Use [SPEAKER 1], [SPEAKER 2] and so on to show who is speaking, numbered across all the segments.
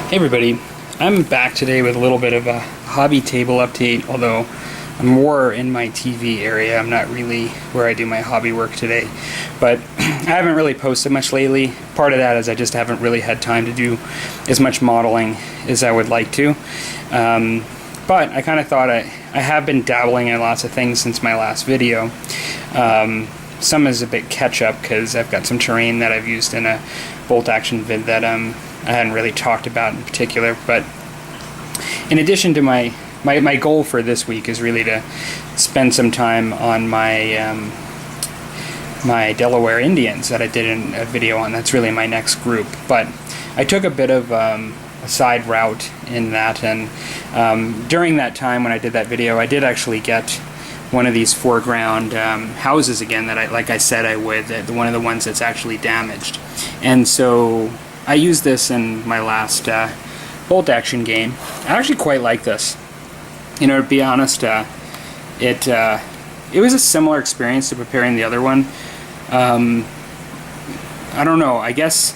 [SPEAKER 1] Hey everybody, I'm back today with a little bit of a hobby table update, although I'm more in my TV area. I'm not really where I do my hobby work today, but I haven't really posted much lately. Part of that is I just haven't really had time to do as much modeling as I would like to. But I kind of thought I have been dabbling in lots of things since my last video. Some is a bit catch up because I've got some terrain that I've used in a bolt action vid that I hadn't really talked about in particular. But in addition to my goal for this week is really to spend some time on my my Delaware Indians that I did in a video on. That's really my next group. But I took a bit of a side route in that, and during that time when I did that video, I did actually get one of these foreground houses again that like I said I would, one of the ones that's actually damaged. And so I used this in my last bolt action game. I actually quite like this. You know, to be honest, it was a similar experience to preparing the other one. I don't know, I guess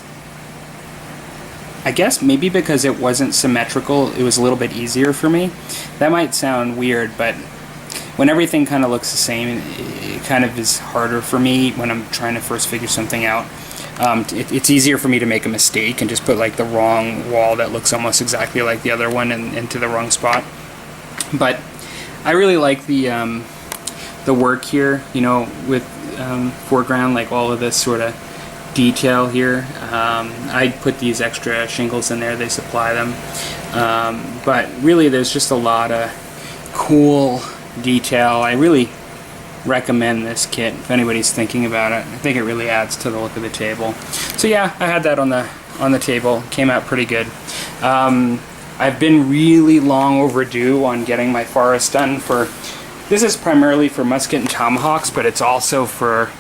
[SPEAKER 1] maybe because it wasn't symmetrical, it was a little bit easier for me. That might sound weird, but when everything kind of looks the same, it kind of is harder for me when I'm trying to first figure something out. It's easier for me to make a mistake and just put like the wrong wall that looks almost exactly like the other one into the wrong spot. But I really like the work here, you know, with foreground, like all of this sort of detail here. I put these extra shingles in there, they supply them. But really there's just a lot of cool detail. I really recommend this kit if anybody's thinking about it. I think it really adds to the look of the table. So yeah, I had that on the table. Came out pretty good. I've been really long overdue on getting my forest done. This is primarily for musket and tomahawks, but it's also for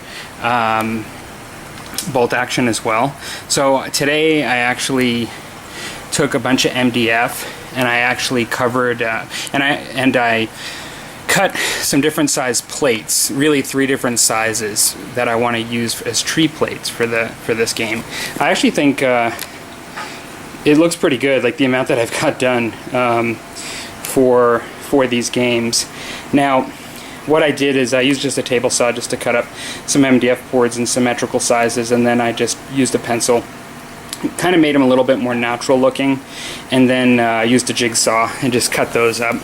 [SPEAKER 1] bolt action as well. So today I actually took a bunch of MDF and I actually covered and I cut some different size plates, really 3 different sizes that I want to use as tree plates for this game. I actually think it looks pretty good, like the amount that I've got done for these games. Now, what I did is I used just a table saw just to cut up some MDF boards in symmetrical sizes, and then I just used a pencil, kind of made them a little bit more natural looking, and then used a jigsaw and just cut those up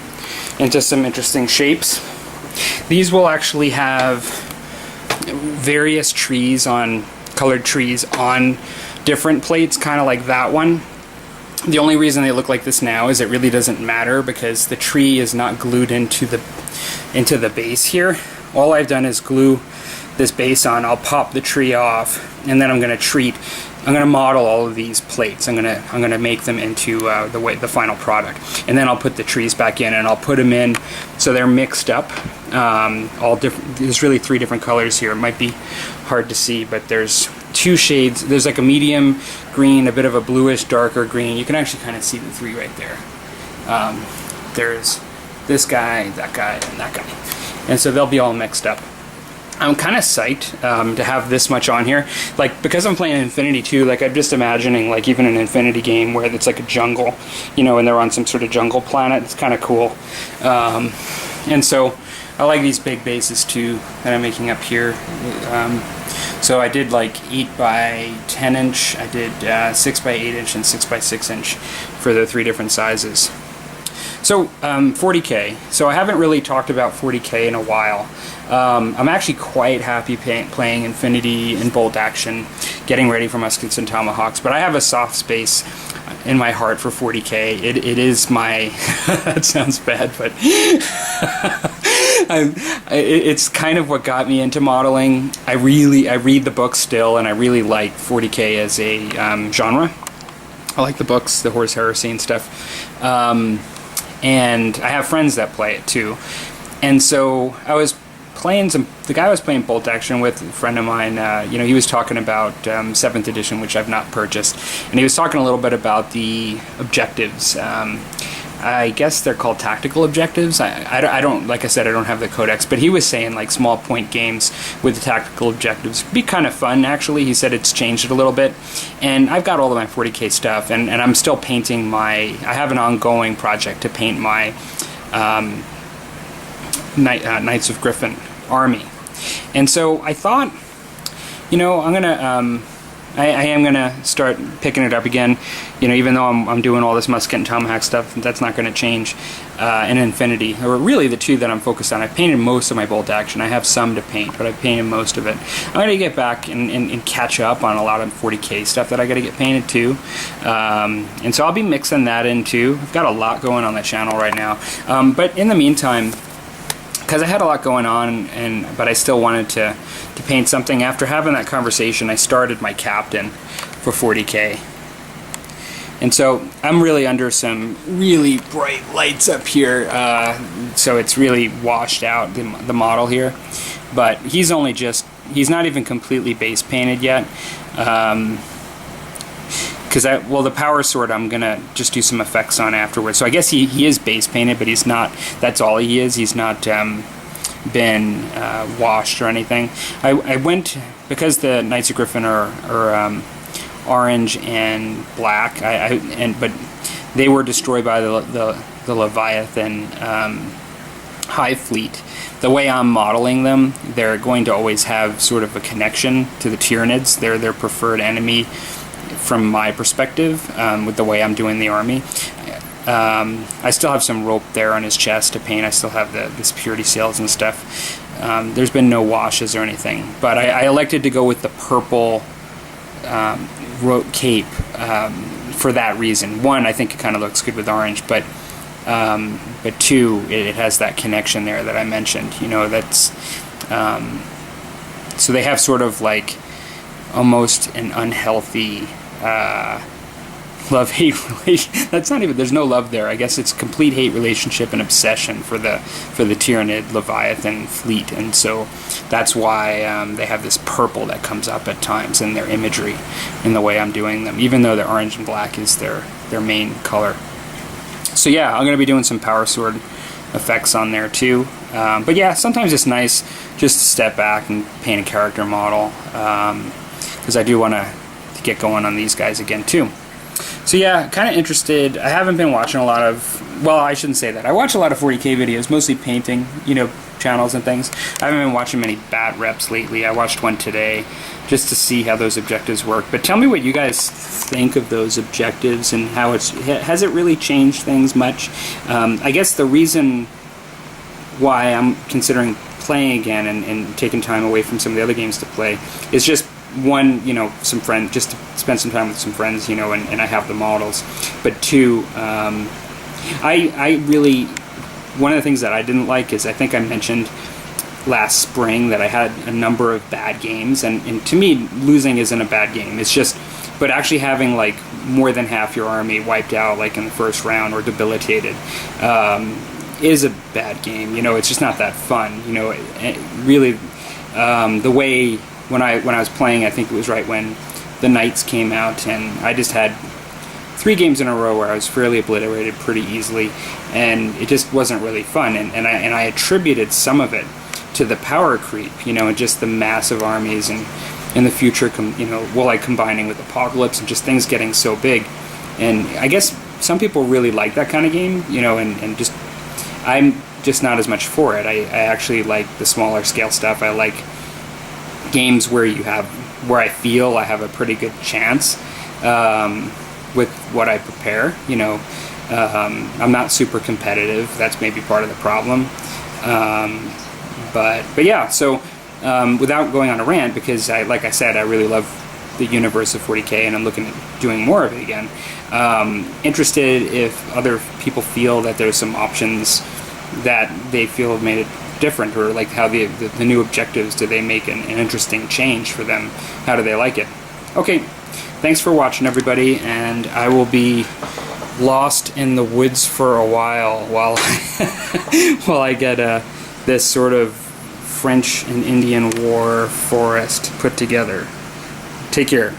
[SPEAKER 1] into some interesting shapes. These will actually have various colored trees on different plates, kind of like that one. The only reason they look like this now is it really doesn't matter because the tree is not glued into the base here. All I've done is glue this base on. I'll pop the tree off, and then I'm going to model all of these plates. I'm gonna make them into the final product, and then I'll put the trees back in, and I'll put them in so they're mixed up. All different. There's really 3 different colors here. It might be hard to see, but there's 2 shades. There's like a medium green, a bit of a bluish, darker green. You can actually kind of see the 3 right there. There's this guy, that guy, and that guy, and so they'll be all mixed up. I'm kind of psyched to have this much on here. Like, because I'm playing Infinity 2, like I'm just imagining like even an Infinity game where it's like a jungle, you know, and they're on some sort of jungle planet. It's kind of cool. And so I like these big bases too that I'm making up here. So I did like 8 by 10 inch, I did 6 by 8 inch and 6 by 6 inch for the 3 different sizes. So 40K. So I haven't really talked about 40K in a while. I'm actually quite happy playing Infinity and bolt action, getting ready for muskets and tomahawks, but I have a soft space in my heart for 40K. It is my that sounds bad, but it's kind of what got me into modeling. I read the books still, and I really like 40K as a genre. I like the books, the Horse Heresy and stuff. And I have friends that play it too. And so I was playing the guy I was playing bolt action with, a friend of mine, you know, he was talking about 7th edition, which I've not purchased, and he was talking a little bit about the objectives I guess they're called tactical objectives. I don't, like I said, I don't have the codex, but he was saying like small point games with the tactical objectives be kind of fun, actually. He said it's changed it a little bit. And I've got all of my 40K stuff, and I'm still painting I have an ongoing project to paint my Knights of Griffin army. And so I thought, you know, I'm gonna I am gonna start picking it up again. You know, even though I'm doing all this musket and tomahawk stuff, that's not gonna change. And Infinity, or really the two that I'm focused on. I've painted most of my bolt action. I have some to paint, but I've painted most of it. I'm gonna get back and catch up on a lot of 40K stuff that I gotta get painted too. And so I'll be mixing that in too. I've got a lot going on the channel right now. But in the meantime, because I had a lot going on, but I still wanted to paint something. After having that conversation, I started my captain for 40K. And so I'm really under some really bright lights up here, so it's really washed out, the model here. But he's not even completely base painted yet. Well, the power sword I'm gonna just do some effects on afterwards. So I guess he is base painted, but he's not. That's all he is. He's not been washed or anything. I went, because the Knights of Griffin are orange and black. But they were destroyed by the Leviathan Hive Fleet. The way I'm modeling them, they're going to always have sort of a connection to the Tyranids. They're their preferred enemy from my perspective, with the way I'm doing the army. I still have some rope there on his chest to paint. I still have this purity sails and stuff. There's been no washes or anything, but I elected to go with the purple rope cape for that reason. One, I think it kind of looks good with orange, but two, it has that connection there that I mentioned. You know, that's so they have sort of like almost an unhealthy love-hate relation. That's not even, there's no love there. I guess it's complete hate relationship and obsession for the Tyranid Leviathan fleet, and so that's why they have this purple that comes up at times in their imagery in the way I'm doing them, even though the orange and black is their main color. So yeah, I'm going to be doing some power sword effects on there too. But yeah, sometimes it's nice just to step back and paint a character model, because I do want to get going on these guys again too. So yeah, kind of interested. I haven't been watching a lot of, well, I shouldn't say that. I watch a lot of 40K videos, mostly painting, you know, channels and things. I haven't been watching many bat reps lately. I watched one today just to see how those objectives work. But tell me what you guys think of those objectives and how has it really changed things much? I guess the reason why I'm considering playing again and taking time away from some of the other games to play is just, one, you know, some friends, just to spend some time with some friends, you know, and I have the models. But two, I really, one of the things that I didn't like is, I think I mentioned last spring that I had a number of bad games, and to me, losing isn't a bad game. It's just, but actually having like more than half your army wiped out like in the first round or debilitated is a bad game. You know, it's just not that fun. You know, really, the way when I was playing, I think it was right when the Knights came out, and I just had 3 games in a row where I was fairly obliterated pretty easily, and it just wasn't really fun. And I attributed some of it to the power creep, you know, and just the massive armies, and in the future, you know, well, like combining with Apocalypse and just things getting so big. And I guess some people really like that kind of game, you know, and just I'm just not as much for it. I actually like the smaller scale stuff. I like games where I feel I have a pretty good chance with what I prepare. You know, I'm not super competitive. That's maybe part of the problem. But yeah, so without going on a rant, because like I said, I really love the universe of 40K, and I'm looking at doing more of it again. Interested if other people feel that there's some options that they feel have made it different, or like how the new objectives, do they make an interesting change for them? How do they like it? Okay, thanks for watching, everybody, and I will be lost in the woods for a while while I get this sort of French and Indian war forest put together. Take care.